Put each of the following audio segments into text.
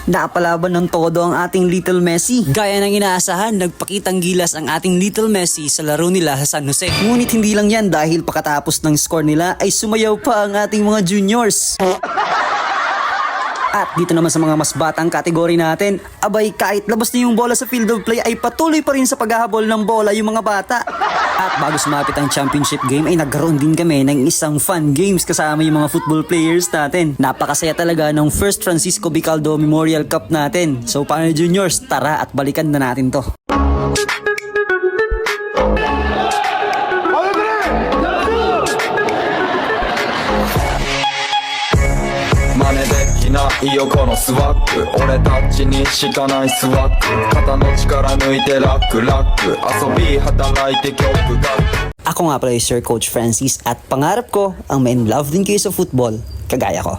Napalaban ng todo ang ating Little Messi. Gaya ng inaasahan, nagpakitang gilas ang ating Little Messi sa laro nila sa San Jose. Ngunit hindi lang yan dahil pagkatapos ng score nila ay sumayaw pa ang ating mga juniors. At dito naman sa mga mas batang kategory natin, abay kahit labas na yung bola sa field of play ay patuloy pa rin sa paghahabol ng bola yung mga bata. At bago sumapit ang championship game ay nagkaroon din kami ng isang fun games kasama yung mga football players natin. Napakasaya talaga ng First Francisco Bicaldo Memorial Cup natin. So paano juniors, tara at balikan na natin to. Ako nga pala Sir Coach Francis at pangarap ko ang ma-inlove din kayo sa football, kagaya ko.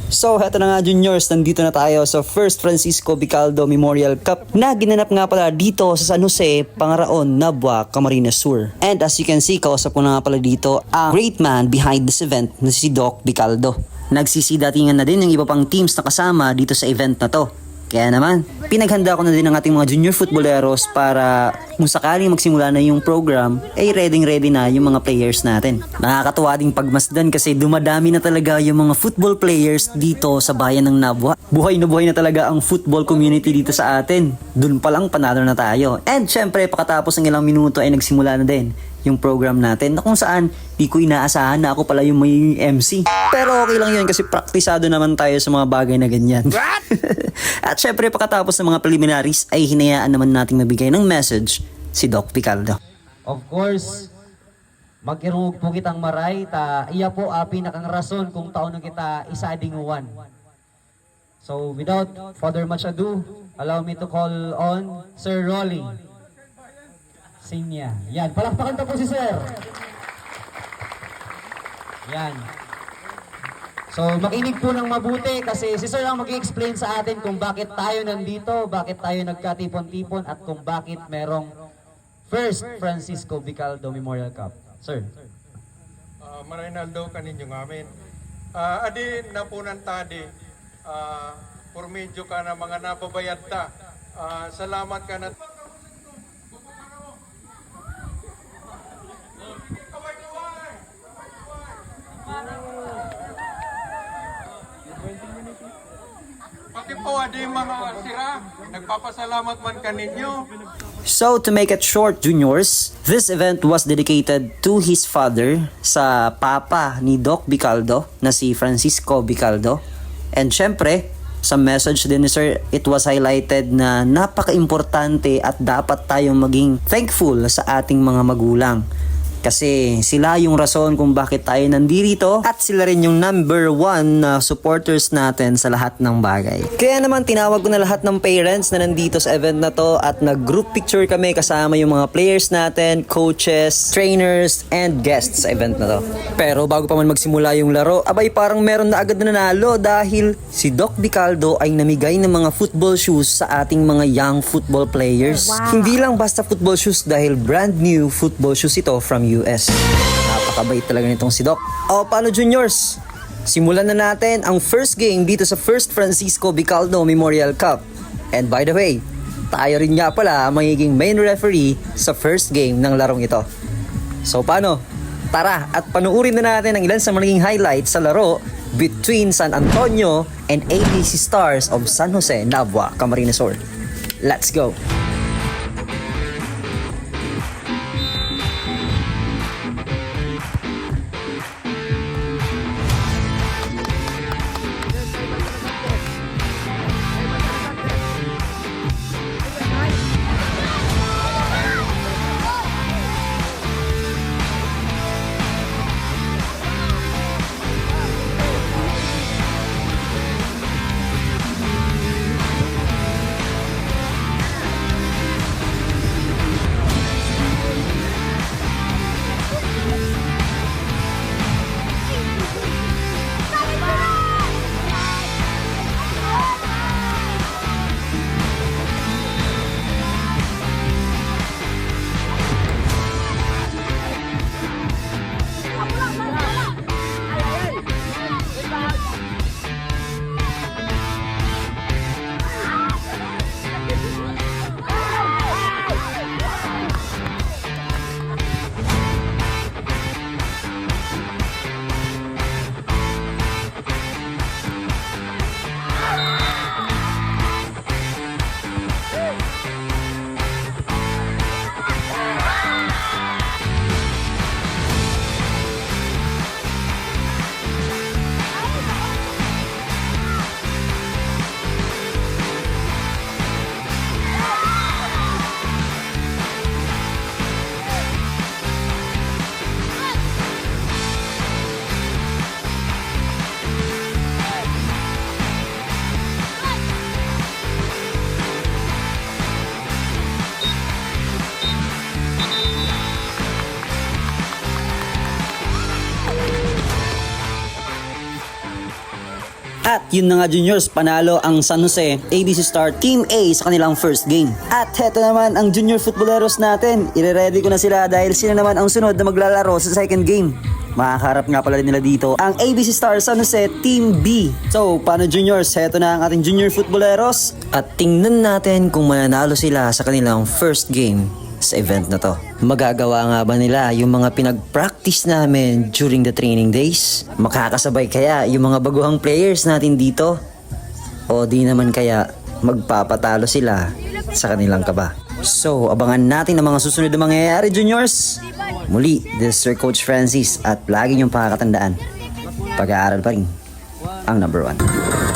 So, heto na nga juniors, nandito na tayo sa First Francisco Bicaldo Memorial Cup na ginanap nga pala dito sa San Jose, Pangaraon, Nabua, Camarines Sur. And as you can see, kausap ko na nga pala dito ang great man behind this event na si Doc Bicaldo. Nagsisidatingan na din ng iba pang teams na kasama dito sa event na to. Kaya naman, pinaghanda ko na din ang ating mga junior footballeros para kung sakaling magsimula na yung program, ay ready na yung mga players natin. Nakakatuwa ding pagmasdan kasi dumadami na talaga yung mga football players dito sa bayan ng Nabua. Buhay na talaga ang football community dito sa atin. Dun pa lang panalo na tayo. And syempre, pagkatapos ng ilang minuto ay nagsimula na din yung program natin na kung saan di ko inaasahan na ako pala yung may MC. Pero okay lang yun kasi praktisado naman tayo sa mga bagay na ganyan. At syempre pagkatapos ng mga preliminaries ay hinayaan naman nating mabigay ng message si Doc Bicaldo. Of course, magkirungog po kitang maray, iya po pinakang rason kung taon kita isadinguan. So without further much ado, allow me to call on Sir Rolly Sinya. Yan, palakpakan po si Sir. Yan. So, makinig po ng mabuti kasi si Sir ang mag-i-explain sa atin kung bakit tayo nandito, bakit tayo nagkatipon-tipon at kung bakit merong First Francisco Bicaldo Memorial Cup. Sir. Marinaldo kaninyo ngamin. Adi napunan tadi, por medyo ka na mga nababayad ta. Salamat ka na. Pati po adi mga sira, nagpapasalamat man kaninyo. So to make it short juniors, this event was dedicated to his father sa papa ni Doc Bicaldo na si Francisco Bicaldo. And syempre, sa message din ni Sir, it was highlighted na napaka-importante at dapat tayong maging thankful sa ating mga magulang. Kasi sila yung rason kung bakit tayo nandito at sila rin yung number 1 na supporters natin sa lahat ng bagay. Kaya naman tinawag ko na lahat ng parents na nandito sa event na to at nag-group picture kami kasama yung mga players natin, coaches, trainers, and guests sa event na to. Pero bago pa man magsimula yung laro, abay parang meron na agad na nanalo dahil si Doc Bicaldo ay namigay ng mga football shoes sa ating mga young football players. Wow. Hindi lang basta football shoes dahil brand new football shoes ito from US. Napakabait talaga nitong si Doc. O paano juniors? Simulan na natin ang first game dito sa First Francisco Bicaldo Memorial Cup. And by the way, tayo rin nga pala magiging main referee sa first game ng larong ito. So paano? Tara at panuurin na natin ang ilan sa magiging highlights sa laro between San Antonio and ABC Stars of San Jose, Nabua, Camarines Sur. Let's go! yun na nga juniors, panalo ang San Jose ABC Star Team A sa kanilang first game. At heto naman ang junior footballeros natin. Ire-ready ko na sila dahil sila naman ang sunod na maglalaro sa second game. Makakaharap nga pala rin nila dito ang ABC Star San Jose Team B. So, paano juniors? Heto na ang ating junior footballeros. At tingnan natin kung mananalo sila sa kanilang first game sa event na to. Magagawa nga ba nila yung mga pinag-practice namin during the training days? Makakasabay kaya yung mga baguhang players natin dito? O di naman kaya magpapatalo sila sa kanilang kaba? So, abangan natin ang mga susunod na mangyayari, juniors. Muli, this is Sir Coach Francis at lagi niyong pakakatandaan, pag-aaral pa rin ang number 1.